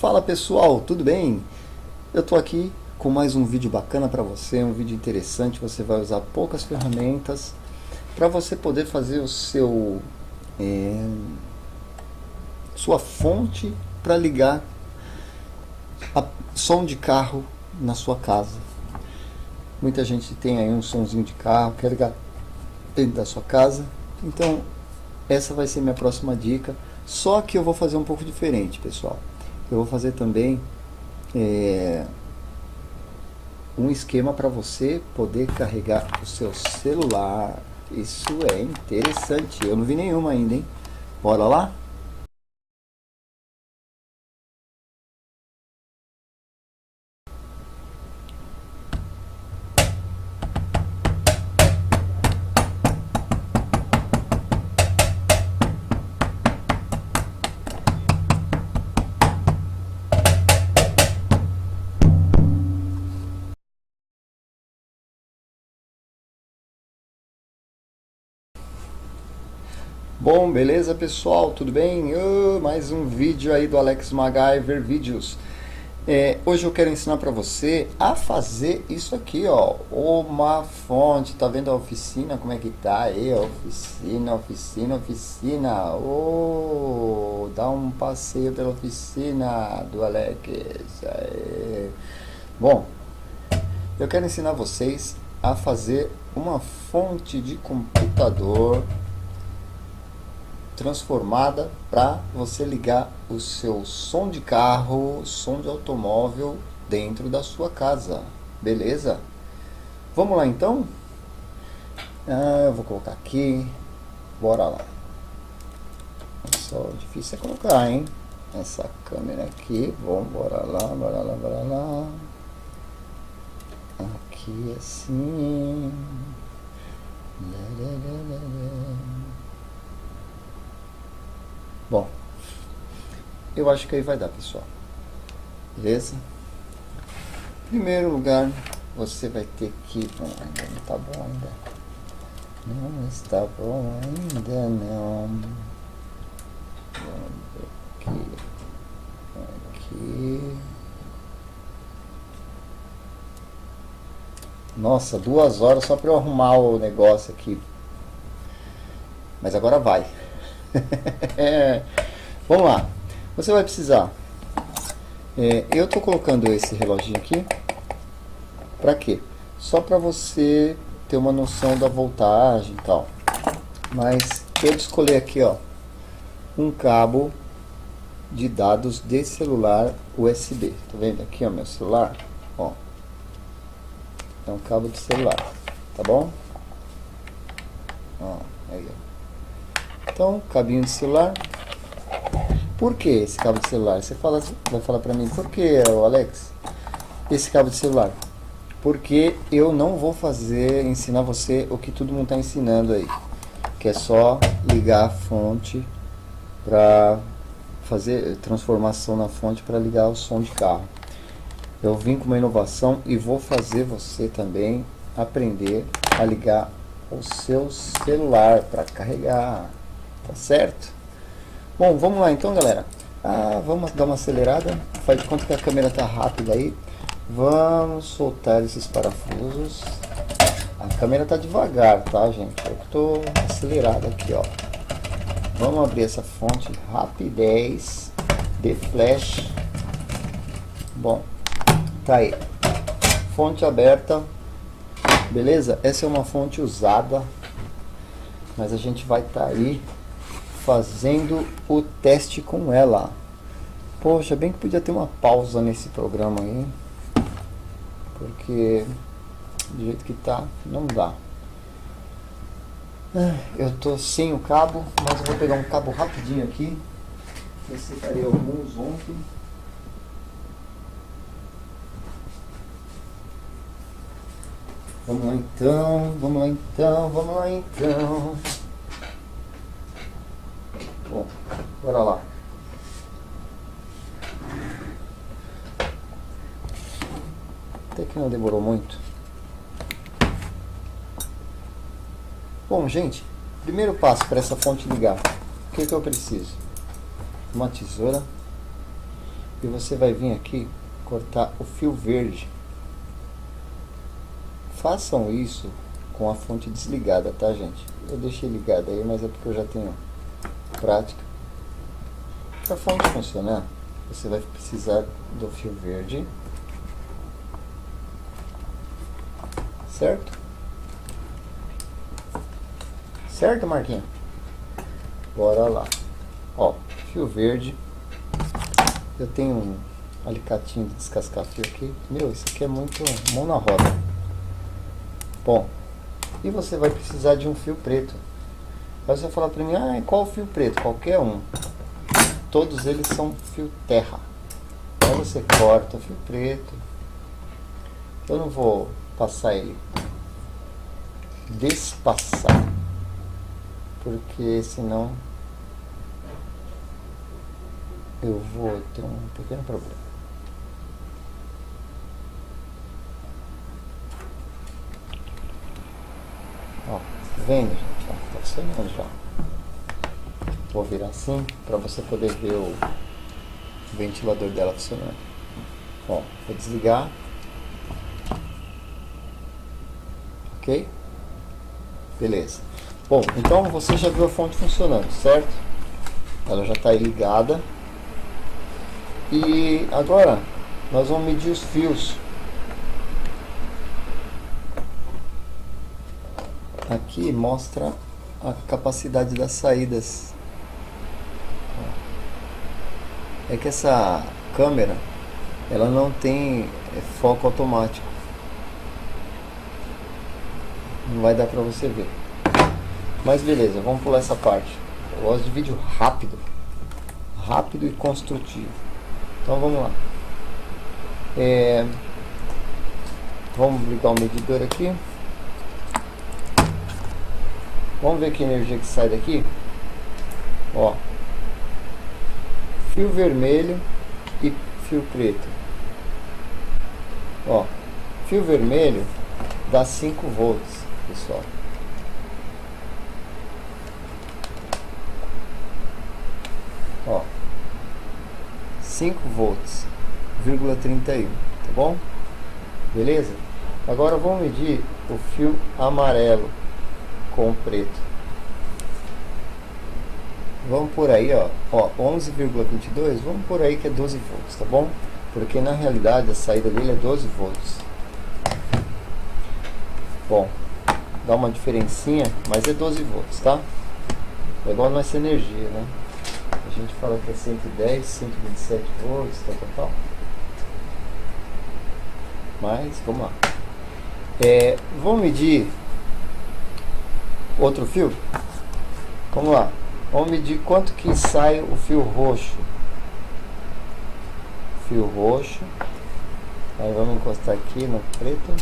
Fala pessoal, tudo bem? Eu tô aqui com mais um vídeo bacana para você, um vídeo interessante. Você vai usar poucas ferramentas para você poder fazer o seu sua fonte para ligar a som de carro na sua casa. Muita gente tem aí um sonzinho de carro, quer ligar dentro da sua casa. Então essa vai ser minha próxima dica. Só que eu vou fazer um pouco diferente, pessoal. Eu vou fazer também um esquema para você poder carregar o seu celular. Isso é interessante. Eu não vi nenhuma ainda, hein? Bora lá? Bom, beleza pessoal, tudo bem? Mais um vídeo aí do Alex MacGyver Vídeos. Hoje eu quero ensinar para você a fazer isso aqui, ó, uma fonte. Tá vendo a oficina, como é que tá aí? Oficina, oficina, oficina. Dá um passeio pela oficina do Alex. Bom, eu quero ensinar vocês a fazer uma fonte de computador transformada para você ligar o seu som de carro, som de automóvel dentro da sua casa, beleza? Vamos lá então? Eu vou colocar aqui, bora lá. Só difícil é colocar, hein? Essa câmera aqui, vamos, bora lá, bora lá, bora lá. Aqui assim. Bom, eu acho que aí vai dar, pessoal. Beleza? Em primeiro lugar, você vai ter que... ainda não tá bom ainda. Não está bom ainda, não. Vamos ver aqui. Aqui. Nossa, 2 horas só para eu arrumar o negócio aqui. Mas agora vai. Vamos lá. Você vai precisar. Eu estou colocando esse reloginho aqui. Para quê? Só para você ter uma noção da voltagem e tal. Mas eu escolhi aqui, ó, um cabo de dados de celular USB. Tá vendo aqui, ó, meu celular? Ó, é um cabo de celular, tá bom? Ó, aí, ó. Então, cabinho de celular. Por que esse cabo de celular? Você vai falar pra mim, por que, Alex, esse cabo de celular? Porque eu não vou ensinar você o que todo mundo está ensinando aí, que é só ligar a fonte para fazer transformação na fonte para ligar o som de carro. Eu vim com uma inovação e vou fazer você também aprender a ligar o seu celular para carregar. Tá certo? Bom, vamos lá então, galera. Vamos dar uma acelerada. Faz de conta que a câmera tá rápida aí. Vamos soltar esses parafusos. A câmera tá devagar, tá, gente? Eu tô acelerado aqui, ó. Vamos abrir essa fonte. Rapidez de flash. Bom, tá aí. Fonte aberta. Beleza? Essa é uma fonte usada, mas a gente vai estar aí fazendo o teste com ela. Poxa, bem que podia ter uma pausa nesse programa aí, porque do jeito que tá, não dá. Eu tô sem o cabo, mas eu vou pegar um cabo rapidinho aqui. Eu separei alguns ontem. Vamos lá então, vamos lá então, vamos lá então. Bom, bora lá. Até que não demorou muito. Bom, gente, primeiro passo para essa fonte ligar. O que eu preciso? Uma tesoura e você vai vir aqui cortar o fio verde. Façam isso com a fonte desligada, tá, gente? Eu deixei ligada aí, mas é porque eu já tenho prática. Para a fonte funcionar, você vai precisar do fio verde, certo? Certo, Marquinhos? Bora lá. Ó, fio verde. Eu tenho um alicatinho de descascar fio aqui. Meu, isso aqui é muito mão na roda. Bom, e você vai precisar de um fio preto. Aí você vai falar pra mim, qual fio preto? Qualquer um. Todos eles são fio terra. Aí você corta o fio preto. Eu não vou passar ele, despassar, porque senão eu vou ter um pequeno problema. Ó, vendo, gente? Ó, tá funcionando já. Vou virar assim para você poder ver o ventilador dela funcionando. Ó, vou desligar. Ok? Beleza. Bom, então você já viu a fonte funcionando, certo? Ela já está aí ligada. E agora nós vamos medir os fios. Aqui mostra a capacidade das saídas. É que essa câmera, ela não tem foco automático. Não vai dar pra você ver. Mas beleza, vamos pular essa parte. Eu gosto de vídeo rápido. Rápido e construtivo. Então vamos lá. Vamos ligar o medidor aqui. Vamos ver que energia que sai daqui. Ó, fio vermelho e fio preto. Ó, fio vermelho dá 5 volts, pessoal. Ó, 5 volts, 0,31, tá bom? Beleza? Agora vamos medir o fio amarelo com o preto. Vamos por aí, ó, 11,22, vamos por aí que é 12 volts, tá bom? Porque na realidade a saída dele é 12 volts. Bom, dá uma diferencinha, mas é 12 volts, tá? É igual a nossa energia, né? A gente fala que é 110, 127 volts, tal. Mas, vamos lá. Vamos medir outro fio? Vamos lá. Vamos medir quanto que sai o fio roxo. Fio roxo. Aí vamos encostar aqui no preto.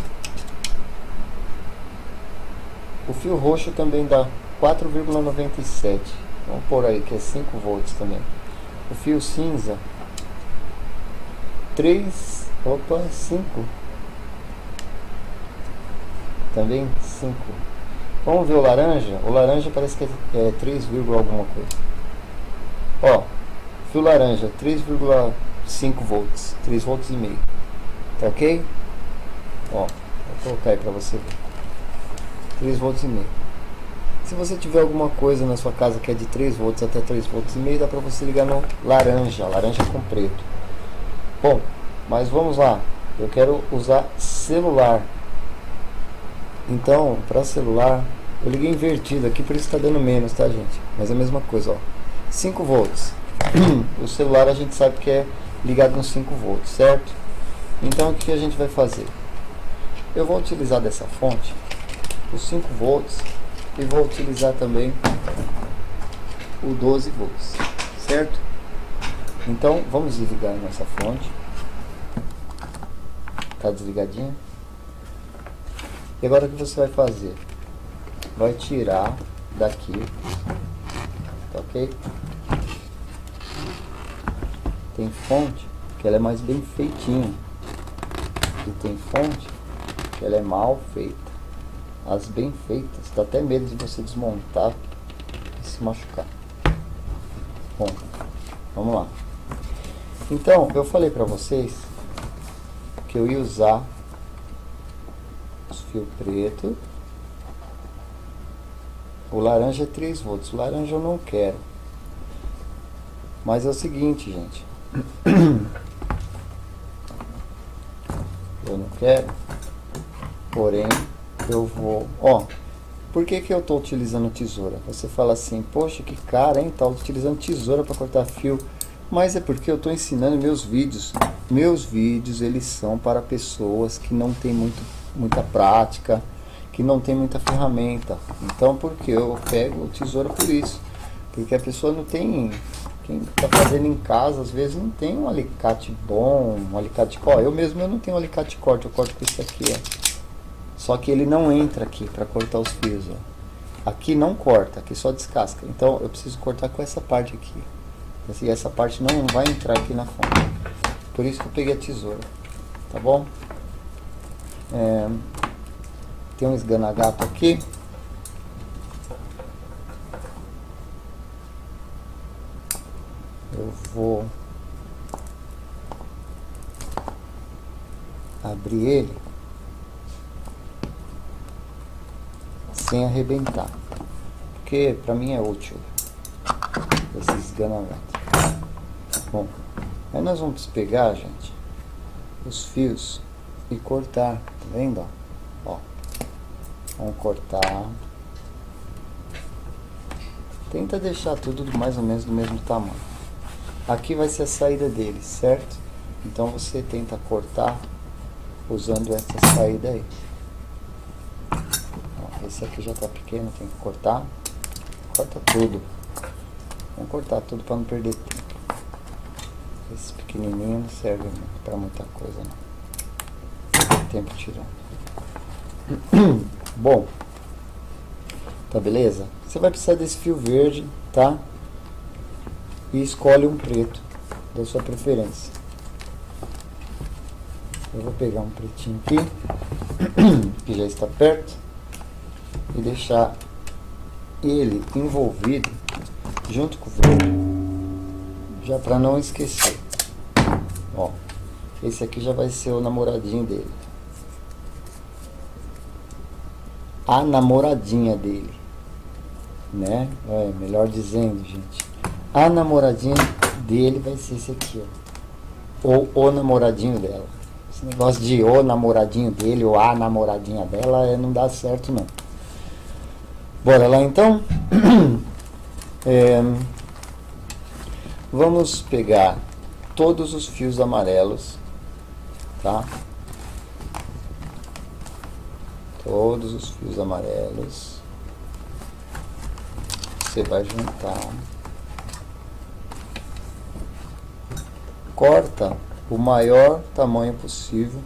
O fio roxo também dá 4,97. Vamos pôr aí que é 5 volts também. O fio cinza 5. Também 5. Vamos ver o laranja. O laranja parece que é 3, alguma coisa. Ó, fio laranja 3,5 volts, 3 volts e meio. Tá ok? Ó, vou colocar aí pra você ver. 3 volts e meio. Se você tiver alguma coisa na sua casa que é de 3 volts até 3 volts e meio, dá pra você ligar no laranja com preto. Bom, mas vamos lá. Eu quero usar celular. Então, para celular, eu liguei invertido aqui, por isso está dando menos, tá, gente? Mas é a mesma coisa, ó. 5 volts. O celular a gente sabe que é ligado nos 5 volts, certo? Então, o que a gente vai fazer? Eu vou utilizar dessa fonte os 5 volts e vou utilizar também o 12 volts, certo? Então, vamos desligar a nossa fonte. Tá desligadinha. E agora o que você vai fazer? Vai tirar daqui, tá ok? Tem fonte que ela é mais bem feitinha e tem fonte que ela é mal feita. As bem feitas, dá até medo de você desmontar e se machucar. Bom, vamos lá. Então, eu falei pra vocês que eu ia usar os fios preto. O laranja é 3 volts. O laranja eu não quero. Mas é o seguinte, gente. Eu não quero. Porém, eu vou... Ó, por que que eu tô utilizando tesoura? Você fala assim, poxa, que cara, hein? Tá utilizando tesoura para cortar fio. Mas é porque eu tô ensinando meus vídeos. Meus vídeos, eles são para pessoas que não tem muita prática, que não tem muita ferramenta. Então, porque eu pego tesoura por isso? Porque a pessoa não tem... Quem está fazendo em casa, às vezes não tem um alicate bom, um alicate corte. Eu mesmo não tenho um alicate corte, eu corto com esse aqui, ó. Só que ele não entra aqui para cortar os fios, ó. Aqui não corta, aqui só descasca. Então eu preciso cortar com essa parte aqui. E essa parte não vai entrar aqui na fonte. Por isso que eu peguei a tesoura, tá bom? Tem um esganagato aqui. Eu vou abrir ele sem arrebentar, porque para mim é útil esse esganagato. Bom, aí nós vamos pegar, gente, os fios e cortar, tá vendo? Ó, vamos cortar. Tenta deixar tudo mais ou menos do mesmo tamanho. Aqui vai ser a saída dele, certo? Então você tenta cortar usando essa saída aí. Ó, esse aqui já tá pequeno, tem que cortar. Corta tudo. Vamos cortar tudo para não perder tempo. Esse pequenininho não serve para muita coisa, não. Perder tempo tirando. Bom, tá beleza? Você vai precisar desse fio verde, tá? E escolhe um preto da sua preferência. Eu vou pegar um pretinho aqui, que já está perto, e deixar ele envolvido junto com o verde, já para não esquecer. Ó, esse aqui já vai ser o namoradinho dele, a namoradinha dele, né? Melhor dizendo, gente, a namoradinha dele vai ser esse aqui, ó. Ou o namoradinho dela. Esse negócio de o namoradinho dele ou a namoradinha dela não dá certo, não. Bora lá então. Vamos pegar todos os fios amarelos, tá? Todos os fios amarelos. Você vai juntar. Corta o maior tamanho possível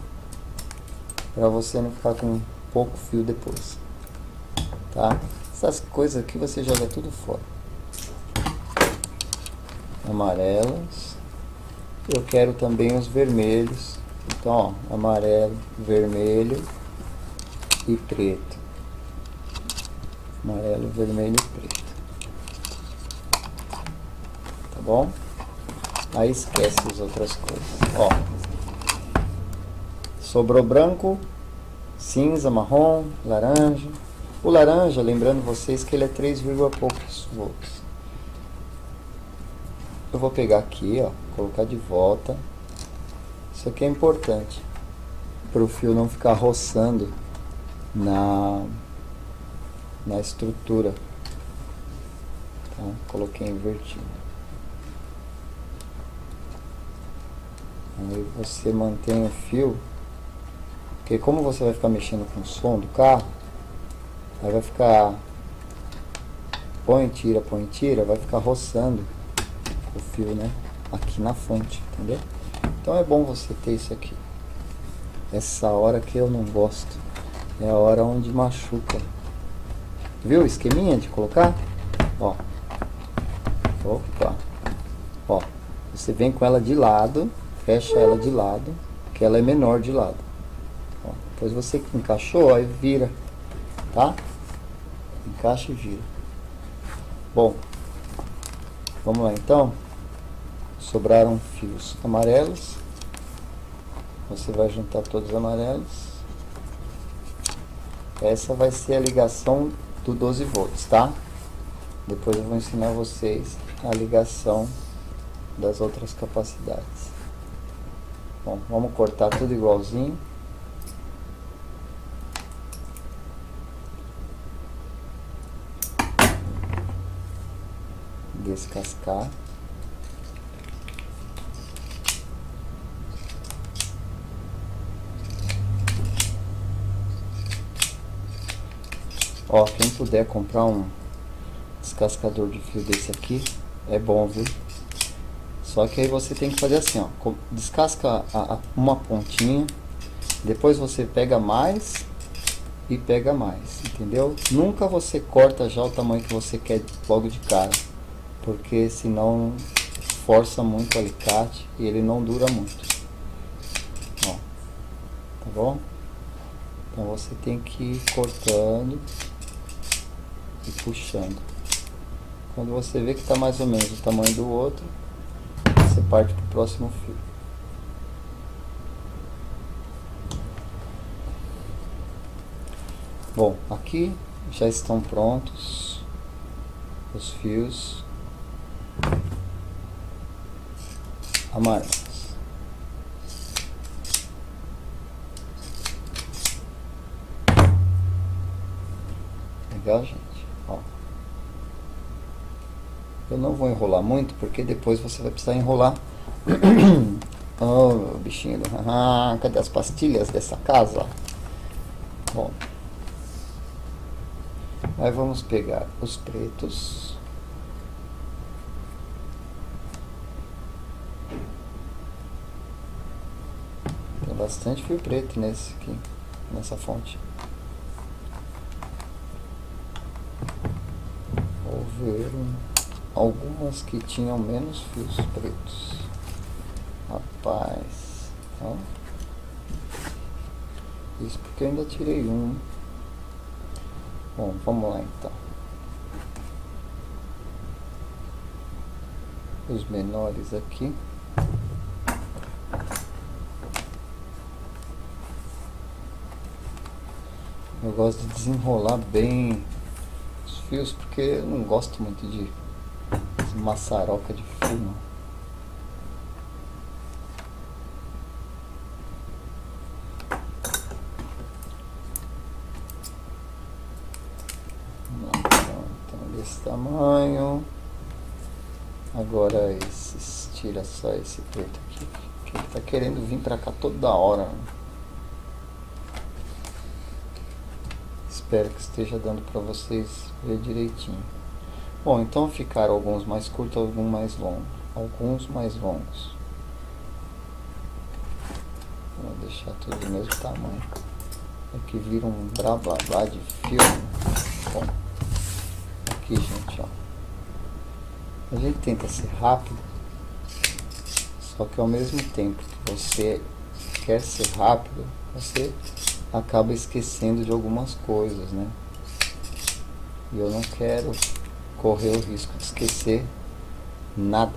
para você não ficar com pouco fio depois, tá? Essas coisas aqui você joga tudo fora. Amarelos. Eu quero também os vermelhos. Então, ó, amarelo, vermelho e preto. Amarelo, vermelho e preto. Tá bom? Aí esquece as outras coisas. Ó, sobrou branco, cinza, marrom, laranja. O laranja, lembrando vocês que ele é 3, poucos volts. Eu vou pegar aqui, ó, colocar de volta. Isso aqui é importante para o fio não ficar roçando na estrutura. Tá? Coloquei invertido. Aí você mantém o fio, porque como você vai ficar mexendo com o som do carro, aí vai ficar põe, tira, vai ficar roçando o fio, né? Aqui na fonte, entendeu? Então é bom você ter isso aqui. Essa hora que eu não gosto é a hora onde machuca. Viu o esqueminha de colocar? Ó. Opa. Ó. Você vem com ela de lado. Fecha ela de lado, que ela é menor de lado. Ó, depois você encaixou, aí vira, tá? Encaixa e vira. Bom, vamos lá então. sobraram fios amarelos. Você vai juntar todos os amarelos. Essa vai ser a ligação do 12 volts, tá? Depois eu vou ensinar vocês a ligação das outras capacidades. Bom, vamos cortar tudo igualzinho. Descascar. Ó, quem puder comprar um descascador de fio desse aqui, é bom, viu? Só que aí você tem que fazer assim, ó, descasca uma pontinha, depois você pega mais e pega mais, entendeu? Nunca você corta já o tamanho que você quer logo de cara, porque senão força muito o alicate e ele não dura muito. Ó, tá bom? Então você tem que ir cortando e puxando. Quando você vê que está mais ou menos o tamanho do outro, você parte para o próximo fio. Bom, aqui já estão prontos os fios amarelos. Legal, gente? Ó. Eu não vou enrolar muito, porque depois você vai precisar enrolar. Oh, bichinho. Cadê as pastilhas dessa casa? Bom. Aí vamos pegar os pretos. Tem bastante fio preto nesse aqui, nessa fonte. Vou ver algumas que tinham menos fios pretos. Rapaz, ó. Isso porque eu ainda tirei um. Bom, vamos lá então. Os menores aqui. Eu gosto de desenrolar bem os fios, porque eu não gosto muito de maçaroca de fio, não. Então, desse tamanho. Agora esses, tira só esse preto aqui, que ele tá querendo vir pra cá toda hora. Espero que esteja dando para vocês ver direitinho. Bom, então ficaram alguns mais curtos, alguns mais longos. Vou deixar tudo do mesmo tamanho. Aqui vira um blá de filme. Bom, aqui, gente, ó. A gente tenta ser rápido, só que ao mesmo tempo que você quer ser rápido, você acaba esquecendo de algumas coisas, né? E eu não quero correr o risco de esquecer nada.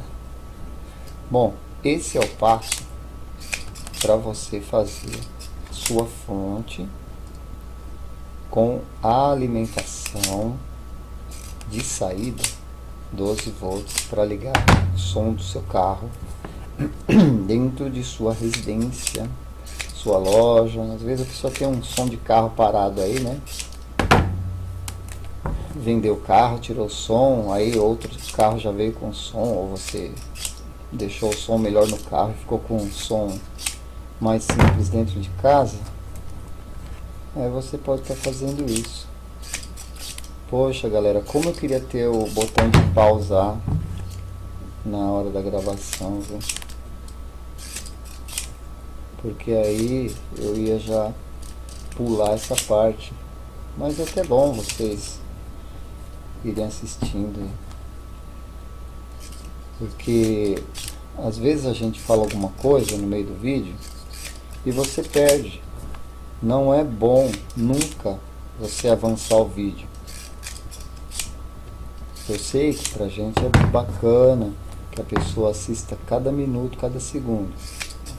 Bom, esse é o passo para você fazer sua fonte com a alimentação de saída 12 volts para ligar o som do seu carro dentro de sua residência, sua loja. Às vezes a pessoa tem um som de carro parado aí, né? Vendeu o carro, tirou o som, aí outro carro já veio com som, ou você deixou o som melhor no carro e ficou com um som mais simples dentro de casa. Aí você pode estar fazendo isso. Poxa, galera, como eu queria ter o botão de pausar na hora da gravação, viu? Porque aí eu ia já pular essa parte. Mas é até bom vocês irem assistindo, porque às vezes a gente fala alguma coisa no meio do vídeo e você perde. Não é bom nunca você avançar o vídeo. Eu sei que pra gente é bacana que a pessoa assista cada minuto, cada segundo.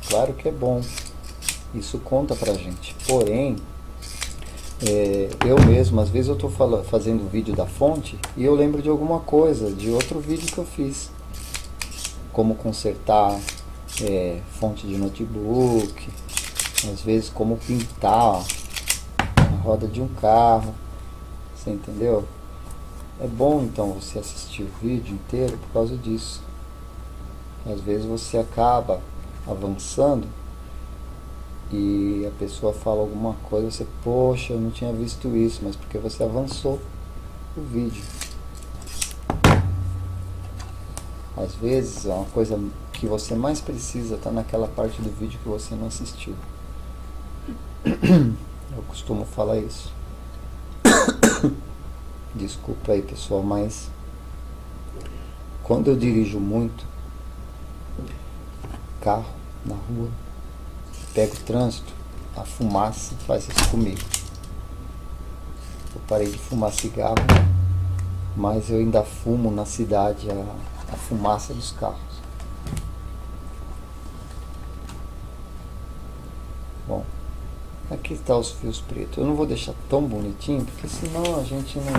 Claro que é bom, isso conta pra gente. Porém, eu mesmo, às vezes eu estou fazendo vídeo da fonte e eu lembro de alguma coisa, de outro vídeo que eu fiz. Como consertar fonte de notebook, às vezes como pintar a roda de um carro, você entendeu? É bom então você assistir o vídeo inteiro por causa disso. Às vezes você acaba avançando e a pessoa fala alguma coisa, você, poxa, eu não tinha visto isso, mas porque você avançou o vídeo. Às vezes é uma coisa que você mais precisa tá naquela parte do vídeo que você não assistiu. Eu costumo falar isso. Desculpa aí, pessoal, mas quando eu dirijo muito carro na rua, pego o trânsito, a fumaça faz isso comigo. Eu parei de fumar cigarro, mas eu ainda fumo na cidade a fumaça dos carros. Bom, aqui está os fios pretos. Eu não vou deixar tão bonitinho, porque senão a gente não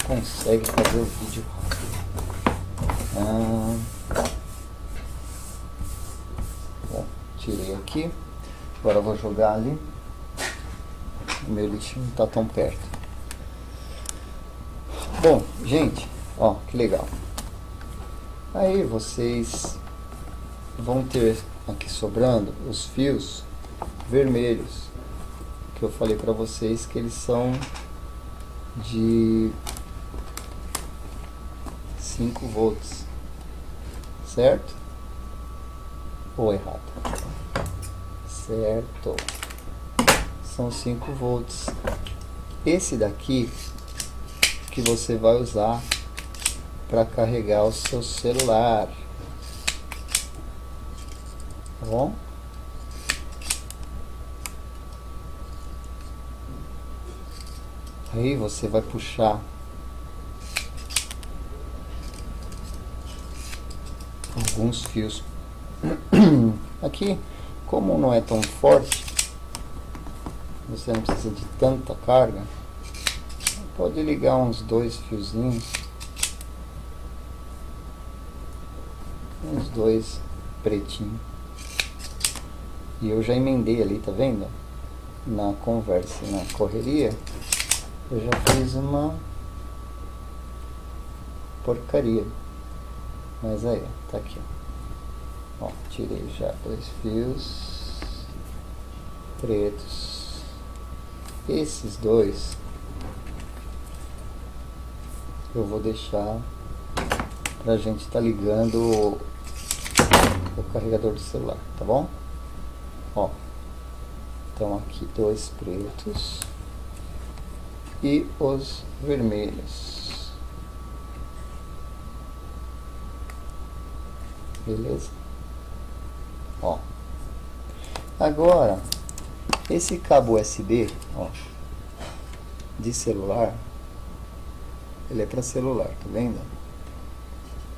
consegue fazer o vídeo rápido. Bom, tirei aqui. Agora eu vou jogar ali. O meu lixo não está tão perto. Bom, gente, ó, que legal. Aí vocês vão ter aqui sobrando os fios vermelhos que eu falei para vocês que eles são de 5 volts, certo? Ou errado? Certo, são 5 volts. Esse daqui que você vai usar para carregar o seu celular, tá bom? Aí você vai puxar alguns fios. Aqui, como não é tão forte, você não precisa de tanta carga, pode ligar uns 2 fiozinhos, uns 2 pretinhos. E eu já emendei ali, tá vendo? Na conversa, na correria, eu já fiz uma porcaria. Mas aí, tá aqui, ó. Ó, tirei já 2 fios pretos. Esses 2 eu vou deixar pra gente tá ligando o carregador do celular, tá bom? Ó, então aqui 2 pretos e os vermelhos, beleza? Ó, agora esse cabo USB, ó, de celular, ele é para celular, tá vendo?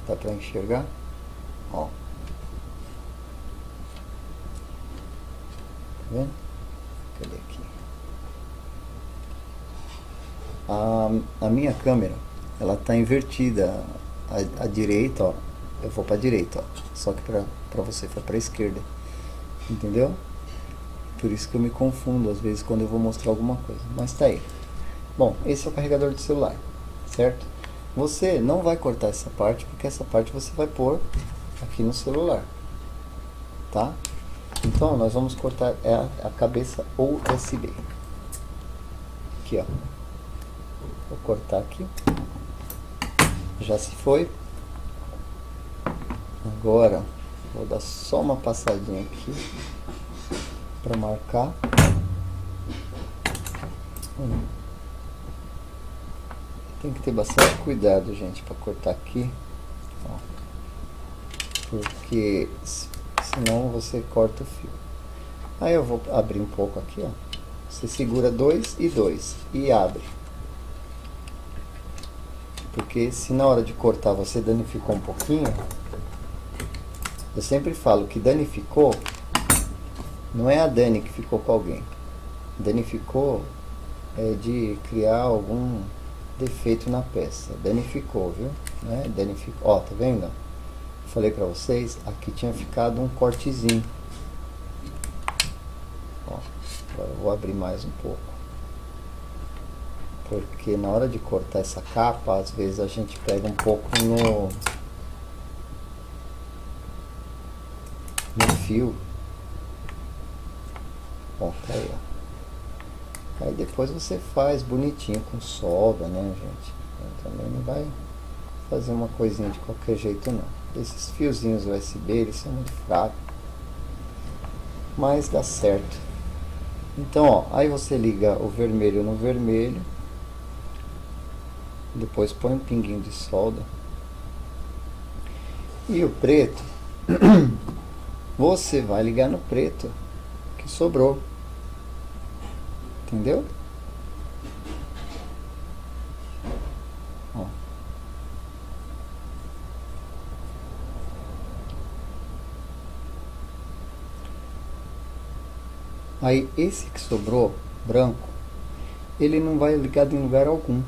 Dá para enxergar? Ó, tá vendo? Cadê aqui? A minha câmera, ela tá invertida à direita, ó. Eu vou para direita, ó. Só que para você foi para esquerda, entendeu? Por isso que eu me confundo às vezes quando eu vou mostrar alguma coisa. Mas tá aí. Bom, esse é o carregador de celular, certo? Você não vai cortar essa parte, porque essa parte você vai pôr aqui no celular, tá? Então nós vamos cortar a cabeça USB. Aqui, ó. Vou cortar aqui. Já se foi. Agora vou dar só uma passadinha aqui para marcar. Tem que ter bastante cuidado, gente, para cortar aqui, ó, porque senão você corta o fio. Aí eu vou abrir um pouco aqui, ó. Você segura 2 e 2 e abre, Porque se na hora de cortar você danificou um pouquinho, eu sempre falo que danificou, não é a Dani que ficou com alguém. Danificou é de criar algum defeito na peça. Danificou, viu? Né? Danificou. Ó, tá vendo? Falei pra vocês, aqui tinha ficado um cortezinho. Ó, agora eu vou abrir mais um pouco. Porque na hora de cortar essa capa, às vezes a gente pega um pouco no fio. Bom, tá aí, ó. Aí depois você faz bonitinho com solda, né, gente? Também não vai fazer uma coisinha de qualquer jeito, não. Esses fiozinhos USB, eles são muito fracos, mas dá certo. Então, ó, aí você liga o vermelho no vermelho, depois põe um pinguinho de solda, e o preto você vai ligar no preto que sobrou, entendeu? Ó. Aí esse que sobrou, branco, ele não vai ligado em lugar algum.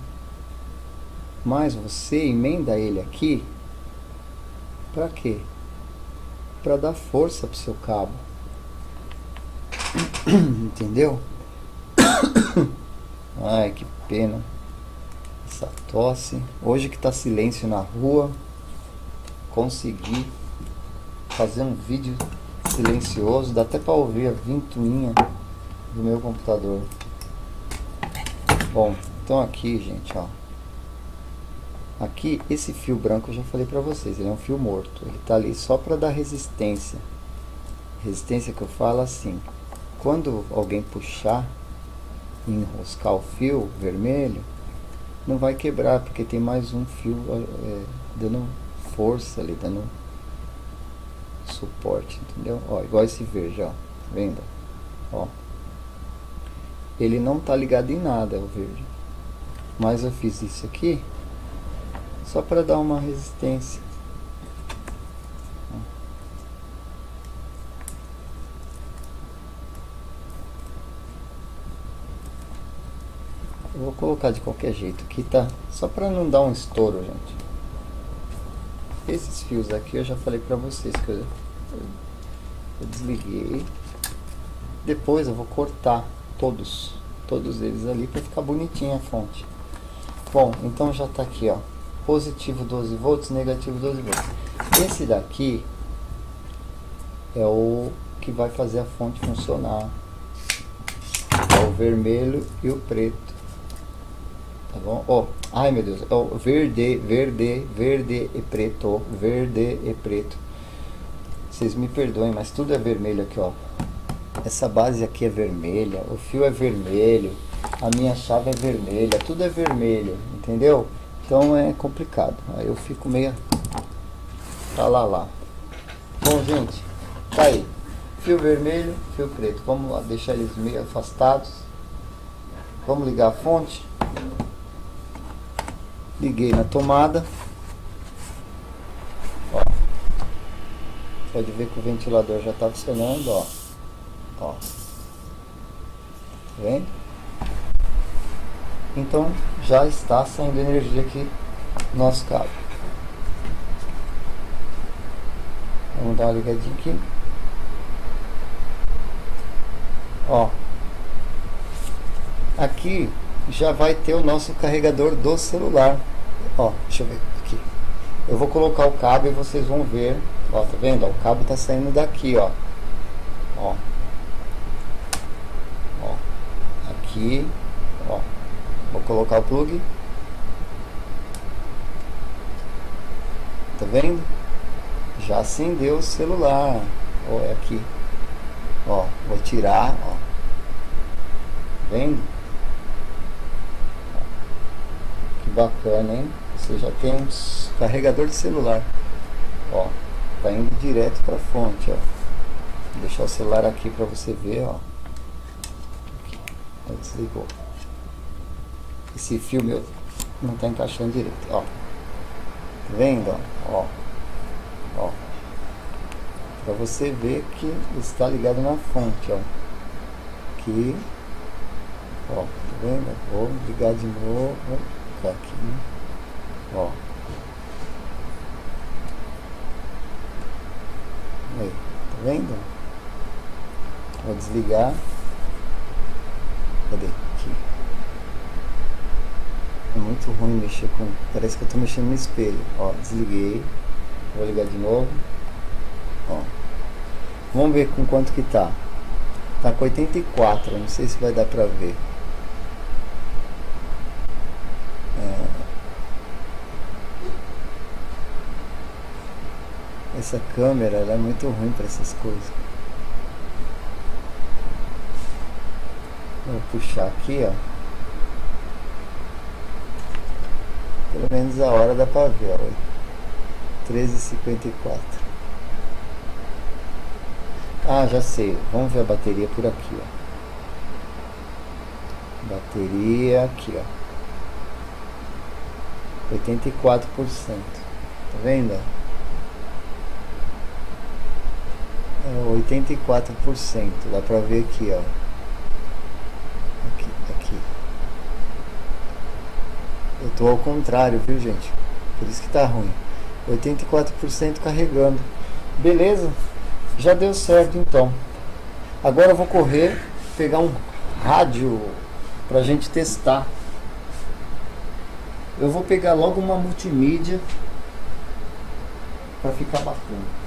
Mas você emenda ele aqui, pra quê? Pra dar força pro seu cabo. Entendeu? Ai, que pena. Essa tosse. Hoje que tá silêncio na rua, consegui fazer um vídeo silencioso, dá até para ouvir a ventoinha do meu computador. Bom, então aqui, gente, ó. Aqui, esse fio branco eu já falei para vocês, ele é um fio morto. Ele tá ali só para dar resistência. Resistência que eu falo assim, quando alguém puxar e enroscar o fio vermelho, não vai quebrar, porque tem mais um fio dando força ali, dando suporte, entendeu? Ó, igual esse verde, ó, tá vendo? Ó, ele não tá ligado em nada, o verde, mas eu fiz isso aqui só para dar uma resistência. Eu vou colocar de qualquer jeito aqui, tá? Só para não dar um estouro, gente. Esses fios aqui eu já falei pra vocês que eu desliguei. Depois eu vou cortar todos eles ali para ficar bonitinha a fonte. Bom, então já tá aqui, ó. Positivo 12 volts, negativo 12 volts. Esse daqui é o que vai fazer a fonte funcionar. É o vermelho e o preto. Tá bom? Ó, ai meu Deus, é o verde e preto, verde e preto. Vocês me perdoem, mas tudo é vermelho aqui, ó. Essa base aqui é vermelha, o fio é vermelho, a minha chave é vermelha, tudo é vermelho, entendeu? Então é complicado, aí eu fico meio lá. Bom, gente, tá aí, fio vermelho, fio preto, vamos lá, deixar eles meio afastados, vamos ligar a fonte. Liguei na tomada, ó, pode ver que o ventilador já está funcionando, ó, tá vendo? Então já está saindo energia aqui no nosso cabo. Vamos dar uma ligadinha aqui, ó, aqui já vai ter o nosso carregador do celular. Ó, deixa eu ver aqui. Eu vou colocar o cabo e vocês vão ver. Ó, tá vendo? Ó, o cabo tá saindo daqui, ó. Ó. Ó. Aqui, ó. Vou colocar o plug. Tá vendo? Já acendeu o celular. Ó, é aqui. Ó, vou tirar, ó. Tá vendo? Que bacana, hein? Você já tem um carregador de celular. Ó, tá indo direto para a fonte, ó. Vou deixar o celular aqui para você ver, ó. Aqui. Desligou. Esse fio meu não tá encaixando direito, ó. vendo? Ó, ó. Pra você ver que está ligado na fonte, ó. Aqui. Ó, tá vendo? Vou ligar de novo. Tá aqui, né? Ó. Aí, tá vendo? Vou desligar. Cadê? Aqui. É muito ruim mexer com... Parece que eu tô mexendo no espelho. Ó, desliguei. Vou ligar de novo. Ó. Vamos ver com quanto que tá. Tá com 84. Não sei se vai dar pra ver. Essa câmera, ela é muito ruim para essas coisas. Vou puxar aqui, ó. Pelo menos a hora dá pra ver, ó. 13h54. Ah, já sei. Vamos ver a bateria por aqui, ó. Bateria aqui, ó. 84%. Tá vendo? É 84%. Dá pra ver aqui, ó. Aqui. Eu tô ao contrário, viu, gente? Por isso que tá ruim. 84% carregando. Beleza? Já deu certo, então. Agora eu vou correr, pegar um rádio pra gente testar. Eu vou pegar logo uma multimídia pra ficar bacana.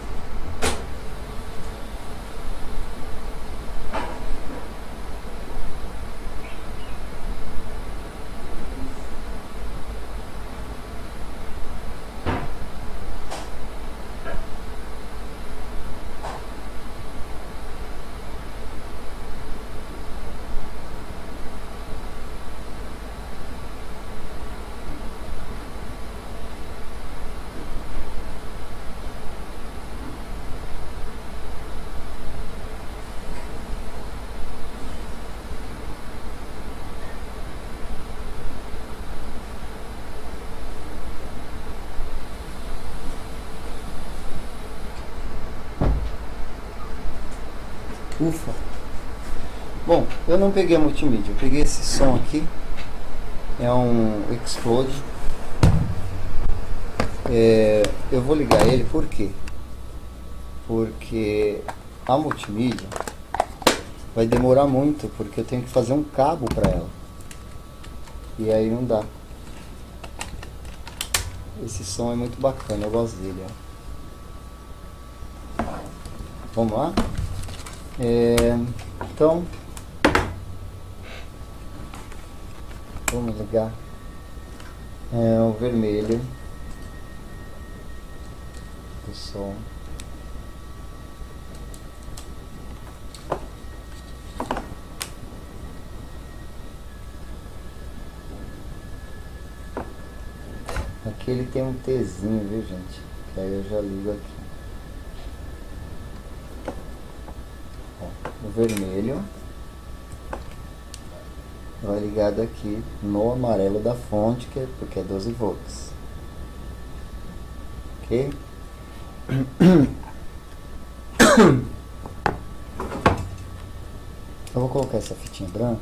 Ufa. Bom, eu não peguei a multimídia, eu peguei esse som aqui. É um Explode. Eu vou ligar ele, por quê? Porque a multimídia vai demorar muito, porque eu tenho que fazer um cabo para ela. E aí não dá. Esse som é muito bacana, eu gosto dele, ó. Vamos lá? Então, vamos ligar o vermelho do som. Aqui ele tem um Tzinho, viu, gente? Que aí eu já ligo aqui. O vermelho vai ligado aqui no amarelo da fonte, porque é 12 volts. Ok? Eu vou colocar essa fitinha branca,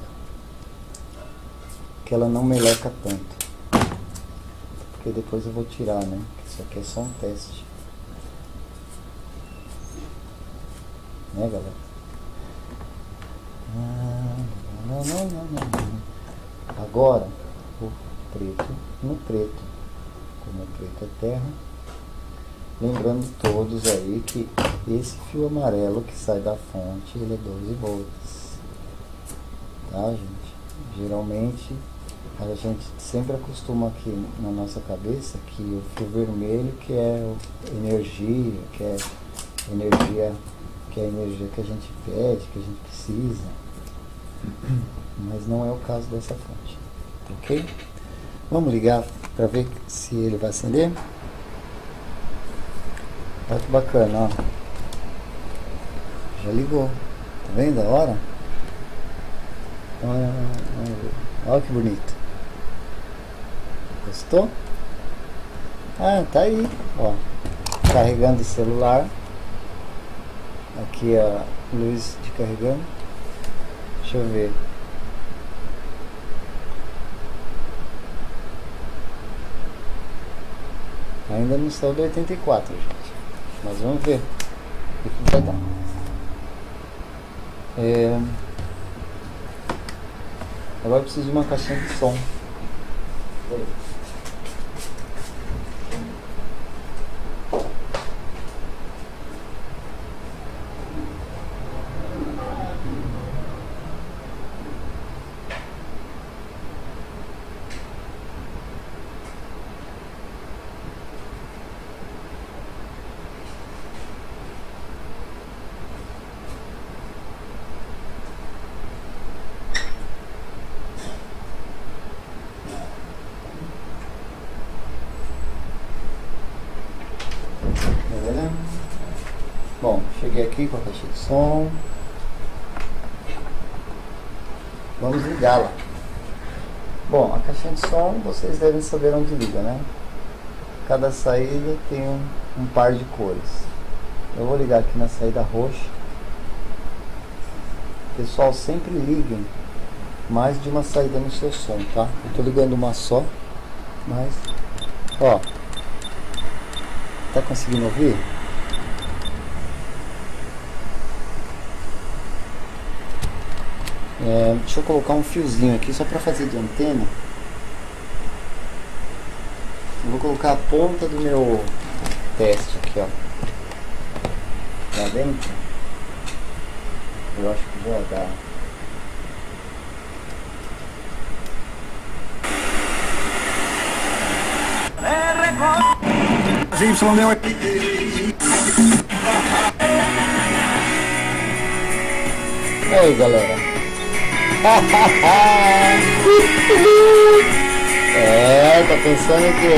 que ela não meleca tanto. Porque depois eu vou tirar, né? Isso aqui é só um teste. Né, galera? Agora o preto no preto, como o preto é terra. Lembrando todos aí que esse fio amarelo que sai da fonte, ele é 12 volts, tá, gente? Geralmente a gente sempre acostuma aqui na nossa cabeça que o fio vermelho que é energia, que é a energia que a gente pede, que a gente precisa, mas não é o caso dessa fonte, ok? Vamos ligar para ver se ele vai acender. Olha que bacana, ó. Já ligou, tá vendo a hora? Olha que bonito. Gostou? Ah, tá aí, ó. Carregando o celular. Aqui a luz de carregando. Deixa eu ver. Ainda não saiu do 84, gente. Mas vamos ver o que vai dar. Agora eu preciso de uma caixinha de som. Beleza? Bom, cheguei aqui com a caixa de som. Vamos ligá-la. Bom, a caixinha de som vocês devem saber onde liga, né? Cada saída tem um par de cores. Eu vou ligar aqui na saída roxa. Pessoal, sempre liguem mais de uma saída no seu som, tá? Eu tô ligando uma só, mas ó, tá conseguindo ouvir? Deixa eu colocar um fiozinho aqui só para fazer de antena. Eu vou colocar a ponta do meu teste aqui, ó, lá dentro. Eu acho que vai dar. E aí, galera? Tá pensando que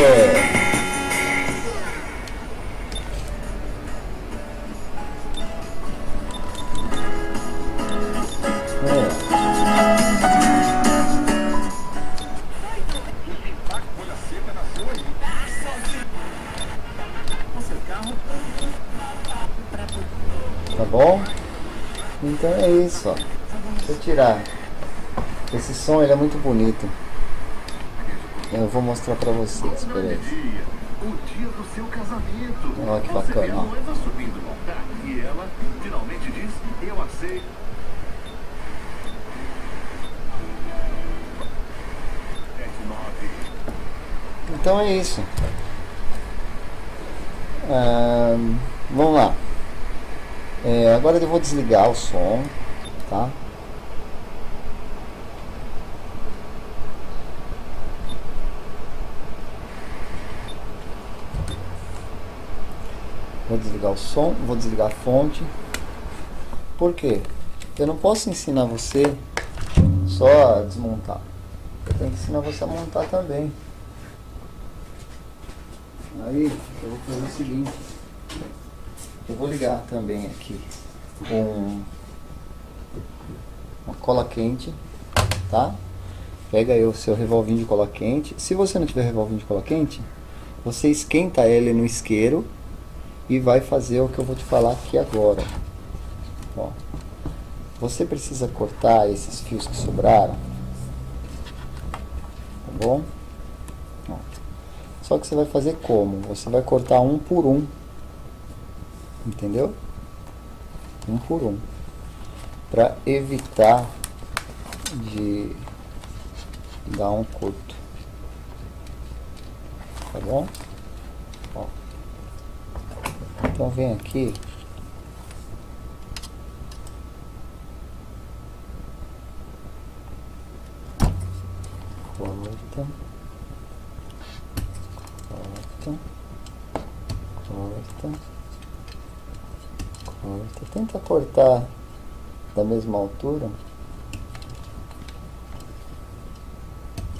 tá bom? Então é isso, ó. Deixa eu tirar. Esse som, ele é muito bonito. Eu vou mostrar pra vocês, peraí. O dia do seu casamento. Olha que bacana, ó. Subindo no altar e ela finalmente diz: eu aceito. Então é isso. Vamos lá. Agora eu vou desligar o som, tá? Vou desligar o som, vou desligar a fonte. Por quê? Eu não posso ensinar você só a desmontar. Eu tenho que ensinar você a montar também. Aí eu vou fazer o seguinte. Eu vou ligar também aqui uma cola quente, tá? Pega aí o seu revolvinho de cola quente. Se você não tiver revolvinho de cola quente, você esquenta ele no isqueiro e vai fazer o que eu vou te falar aqui agora. Ó, você precisa cortar esses fios que sobraram, tá bom? Ó, só que você vai fazer como? Você vai cortar um por um, entendeu? Um por um, para evitar de dar um curto, tá bom? Ó. Então vem aqui, corta, tenta cortar da mesma altura,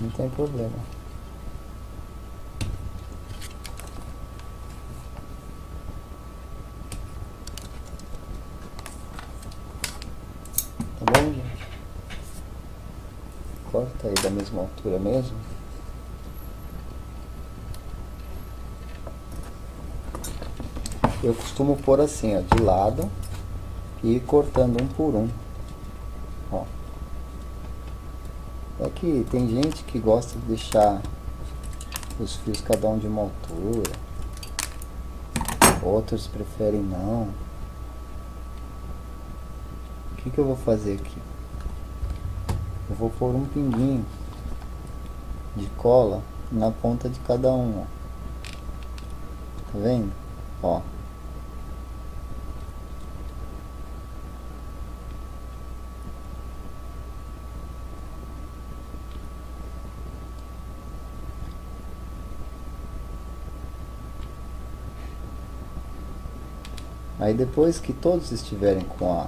não tem problema. Tá bom, gente? Corta aí da mesma altura mesmo. Eu costumo pôr assim, ó, de lado e ir cortando um por um. Ó. É que tem gente que gosta de deixar os fios cada um de uma altura, outros preferem não. O que eu vou fazer aqui? Eu vou pôr um pinguinho de cola na ponta de cada um, ó. Tá vendo? Ó. Aí depois que todos estiverem com a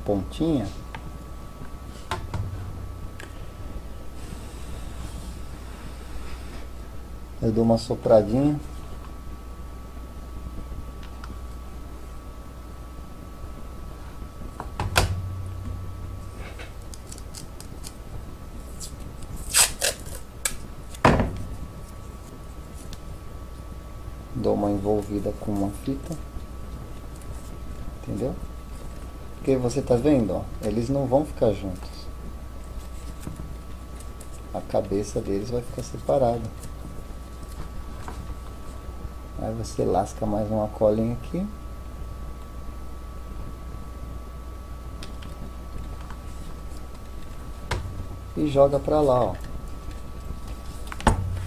pontinha, eu dou uma sopradinha. Dou uma envolvida com uma fita. Entendeu? Porque você tá vendo, ó, eles não vão ficar juntos. A cabeça deles vai ficar separada. Aí você lasca mais uma colinha aqui. E joga pra lá, ó.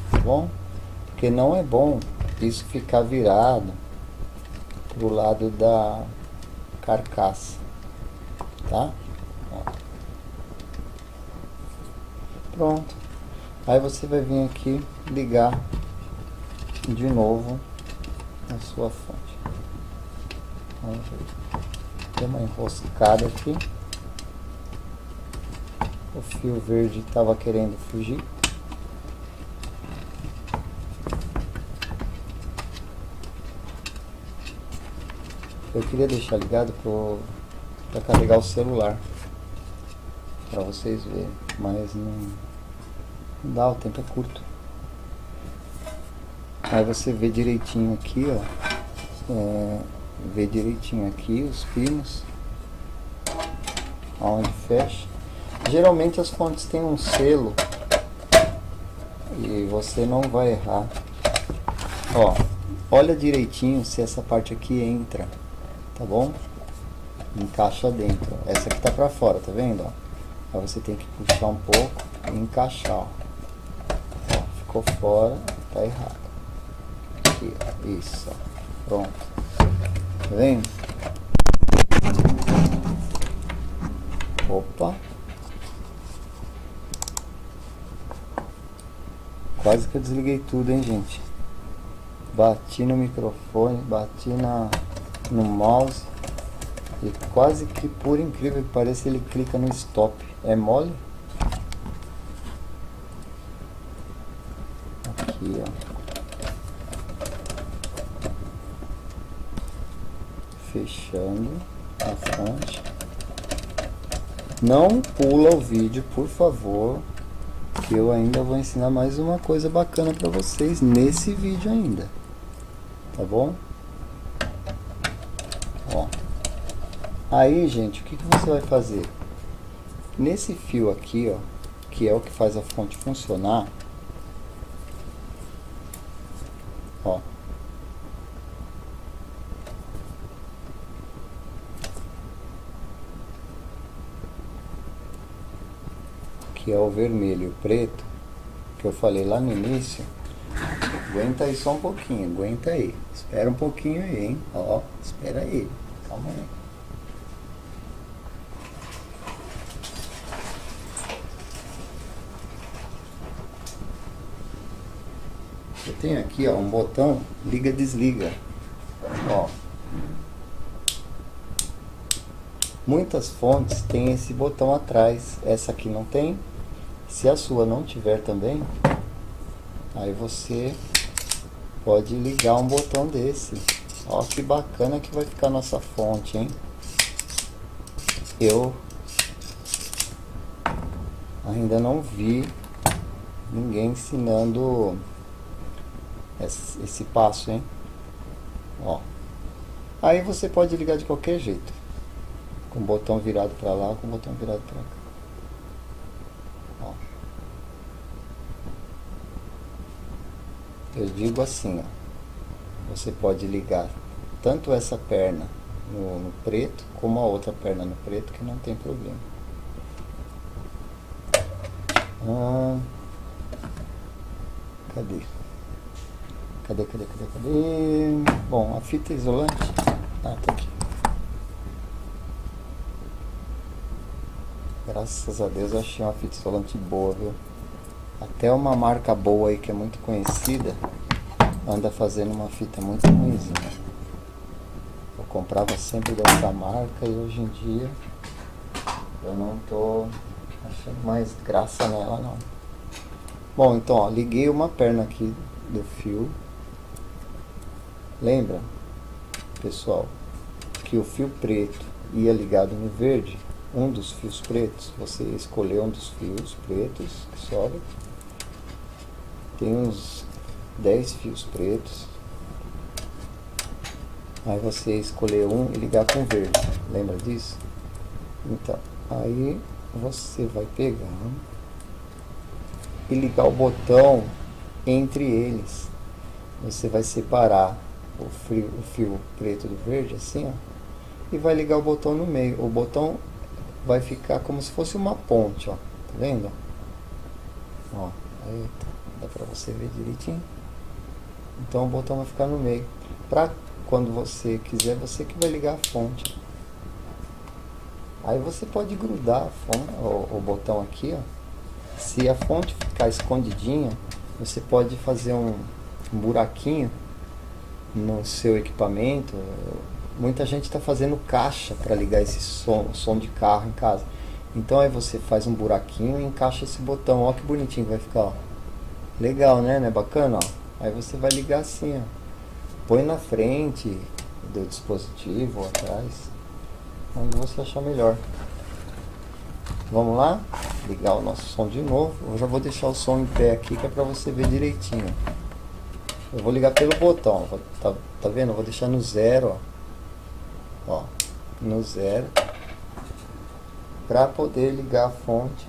Tá bom? Porque não é bom isso ficar virado pro lado da carcaça, tá? Ó. Pronto. Aí você vai vir aqui ligar de novo a sua fonte. Vamos ver. Deu uma enroscada aqui. O fio verde estava querendo fugir. Eu queria deixar ligado para carregar o celular, para vocês verem, mas não dá, o tempo é curto. Aí você vê direitinho aqui, ó, vê direitinho aqui os pinos, aonde fecha. Geralmente as fontes têm um selo e você não vai errar. Ó, olha direitinho se essa parte aqui entra. Tá bom? Encaixa dentro. Essa aqui tá pra fora, tá vendo? Ó? Aí você tem que puxar um pouco e encaixar. Ó. Ó, ficou fora, tá errado. Aqui, ó. Isso, ó. Pronto. Tá vendo? Opa. Quase que eu desliguei tudo, hein, gente? Bati no microfone, bati no mouse e quase que, por incrível que pareça, ele clica no stop. É mole? Aqui, ó. Fechando a fonte. Não pula o vídeo, por favor, que eu ainda vou ensinar mais uma coisa bacana para vocês nesse vídeo ainda. Tá bom? Ó. Aí, gente, o que você vai fazer? Nesse fio aqui, ó, que é o que faz a fonte funcionar, ó. Que é o vermelho e o preto, que eu falei lá no início. Aguenta aí só um pouquinho, aguenta aí. Espera um pouquinho aí, hein? Ó, espera aí. Calma aí. Eu tenho aqui, ó, um botão liga desliga. Ó. Muitas fontes têm esse botão atrás. Essa aqui não tem. Se a sua não tiver também, aí você pode ligar um botão desse. Ó, que bacana que vai ficar nossa fonte, hein? Eu ainda não vi ninguém ensinando esse passo, hein? Ó, Aí você pode ligar de qualquer jeito, com o botão virado para lá, com o botão virado para cá. Ó. Eu digo assim, ó, você pode ligar tanto essa perna no preto, como a outra perna no preto, que não tem problema. Cadê? Cadê? Bom, a fita isolante. Ah, tá aqui. Graças a Deus eu achei uma fita isolante boa, viu? Até uma marca boa aí que é muito conhecida anda fazendo uma fita muito ruimzinha. Eu comprava sempre dessa marca e hoje em dia eu não tô achando mais graça nela não. Bom, então ó, liguei uma perna aqui do fio. Lembra, pessoal, que o fio preto ia ligado no verde? Um dos fios pretos, você escolheu um dos fios pretos que sobra. Tem uns 10 fios pretos. Aí você escolher um e ligar com o verde. Lembra disso? Então, aí você vai pegar e ligar o botão entre eles. Você vai separar o fio preto do verde, assim, ó, e vai ligar o botão no meio. O botão vai ficar como se fosse uma ponte, ó. Tá vendo? Ó, eita, dá pra você ver direitinho. Então o botão vai ficar no meio. Pra quando você quiser, você que vai ligar a fonte. Aí você pode grudar a fonte, o botão aqui, ó. Se a fonte ficar escondidinha, você pode fazer um buraquinho no seu equipamento. Muita gente está fazendo caixa para ligar esse som de carro em casa. Então aí você faz um buraquinho e encaixa esse botão. Ó que bonitinho que vai ficar, ó. Legal, né? Não é bacana, ó? Aí você vai ligar assim, ó. Põe na frente do dispositivo ou atrás, onde você achar melhor. Vamos lá? Ligar o nosso som de novo. Eu já vou deixar o som em pé aqui, que é para você ver direitinho. Eu vou ligar pelo botão. Tá vendo? Eu vou deixar no 0, ó. Ó, no 0. Para poder ligar a fonte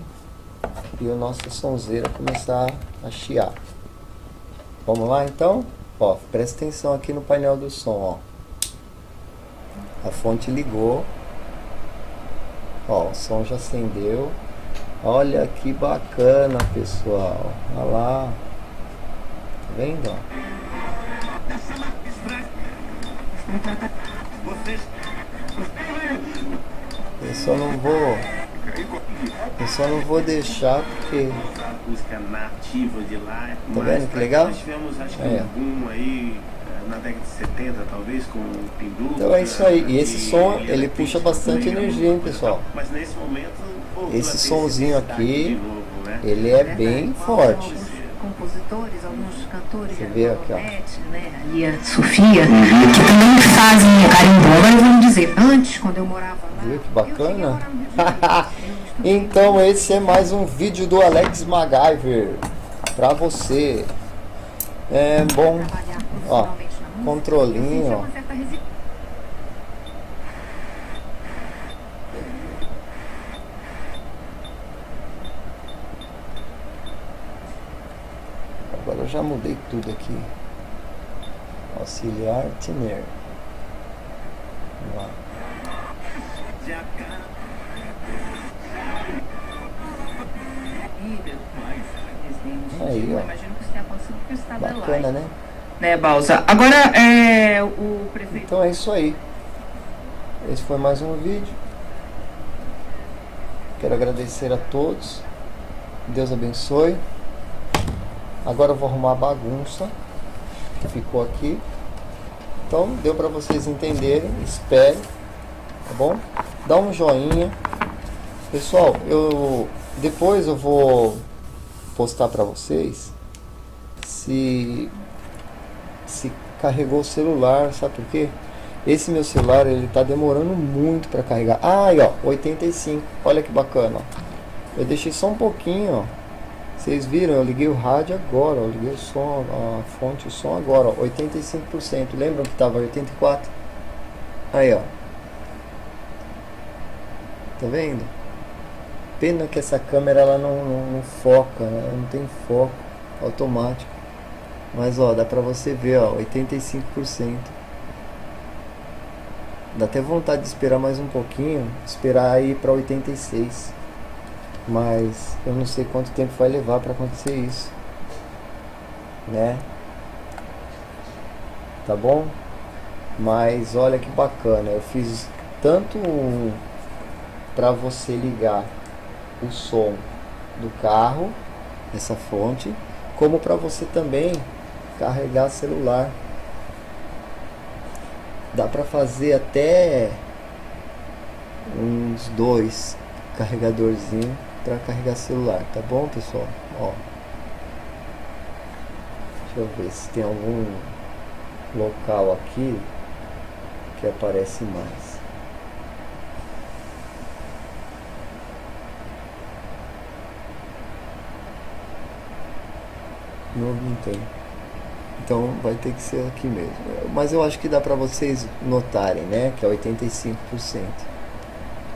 e o nosso sonzeira começar a chiar. Vamos lá então? Ó, presta atenção aqui no painel do som, ó. A fonte ligou. Ó, o som já acendeu. Olha que bacana, pessoal. Olha lá. Tá vendo, ó? Eu só não vou deixar porque... música nativa de lá. Tá vendo que legal? Nós tivemos, acho que um boom aí na década de 70, talvez, com o Pinduca. Então é isso aí. E esse som, ele puxa bastante energia, hein, pessoal? Mas nesse momento... Esse sonzinho aqui, novo, né? ele é bem forte. Compositores, alguns cantores, Você vê aqui, ó. né? E a Sofia, que também fazem a carimbó. Agora vamos dizer, antes, quando eu morava lá... Viu que bacana? Então esse é mais um vídeo do Alex MacGyver pra você. É bom, ó, controlinho, ó. Agora eu já mudei tudo aqui. Auxiliar Tiner. Vamos lá. Aí, ó. Imagino que isso tenha acontecido porque você estava lá. Bacana, né? Balsa? Agora, o prefeito... Então é isso aí. Esse foi mais um vídeo. Quero agradecer a todos. Deus abençoe. Agora eu vou arrumar a bagunça que ficou aqui. Então deu para vocês entenderem. Espero, tá bom? Dá um joinha. Pessoal, depois eu vou postar para vocês se carregou o celular, sabe por quê? Esse meu celular, ele tá demorando muito para carregar. Ah, aí, ó, 85. Olha que bacana, ó. Eu deixei só um pouquinho, ó. Vocês viram? Eu liguei o rádio agora, ó. Eu liguei o som, a fonte, o som agora, ó. 85%. Lembram que tava 84%? Aí, ó. Tá vendo? Pena que essa câmera ela não foca, né? Ela não tem foco automático. Mas ó, dá pra você ver, ó, 85%. Dá até vontade de esperar mais um pouquinho, esperar aí pra 86%. Mas eu não sei quanto tempo vai levar pra acontecer isso, né? Tá bom? Mas olha que bacana, eu fiz tanto pra você ligar o som do carro, essa fonte, como para você também carregar celular. Dá para fazer até uns 2 carregadorzinhos para carregar celular, tá bom, pessoal? Ó, deixa eu ver se tem algum local aqui que aparece mais. Não tem. Então vai ter que ser aqui mesmo. Mas eu acho que dá pra vocês notarem, né? Que é 85%.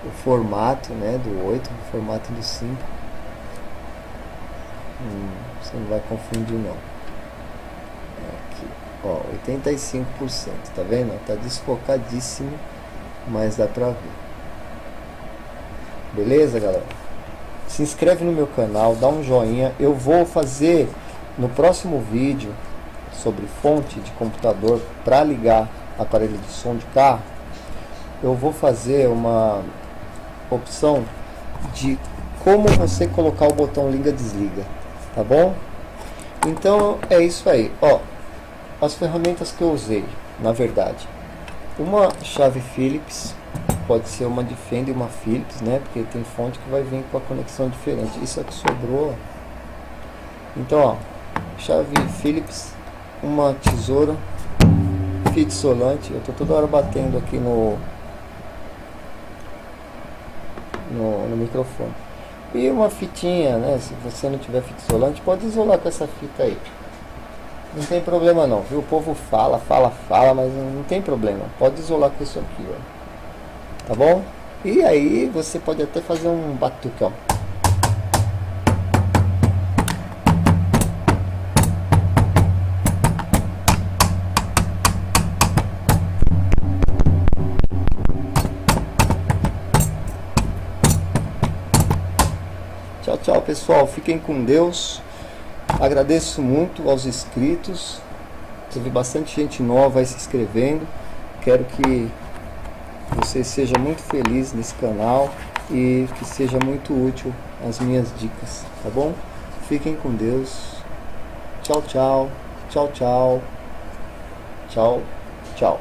O formato, né? Do 8, o formato do 5. Você não vai confundir não. Aqui, ó, 85%. Tá vendo? Tá desfocadíssimo, mas dá pra ver. Beleza, galera? Se inscreve no meu canal, dá um joinha. Eu vou fazer no próximo vídeo sobre fonte de computador para ligar aparelho de som de carro. Eu vou fazer uma opção de como você colocar o botão liga-desliga, tá bom? Então é isso aí, ó, as ferramentas que eu usei, na verdade, uma chave Phillips, pode ser uma de Fender e uma Phillips, né? Porque tem fonte que vai vir com a conexão diferente. Isso aqui sobrou. Então, ó, chave Phillips, uma tesoura, fita isolante. Eu tô toda hora batendo aqui no microfone. E uma fitinha, né? Se você não tiver fita isolante, pode isolar com essa fita aí. Não tem problema não, viu? O povo fala, mas não tem problema. Pode isolar com isso aqui, ó. Tá bom? E aí você pode até fazer um batuque, ó. Tchau, tchau, pessoal. Fiquem com Deus. Agradeço muito aos inscritos. Teve bastante gente nova aí se inscrevendo. Quero que você seja muito feliz nesse canal e que seja muito útil as minhas dicas, tá bom? Fiquem com Deus. Tchau, tchau. Tchau, tchau. Tchau, tchau.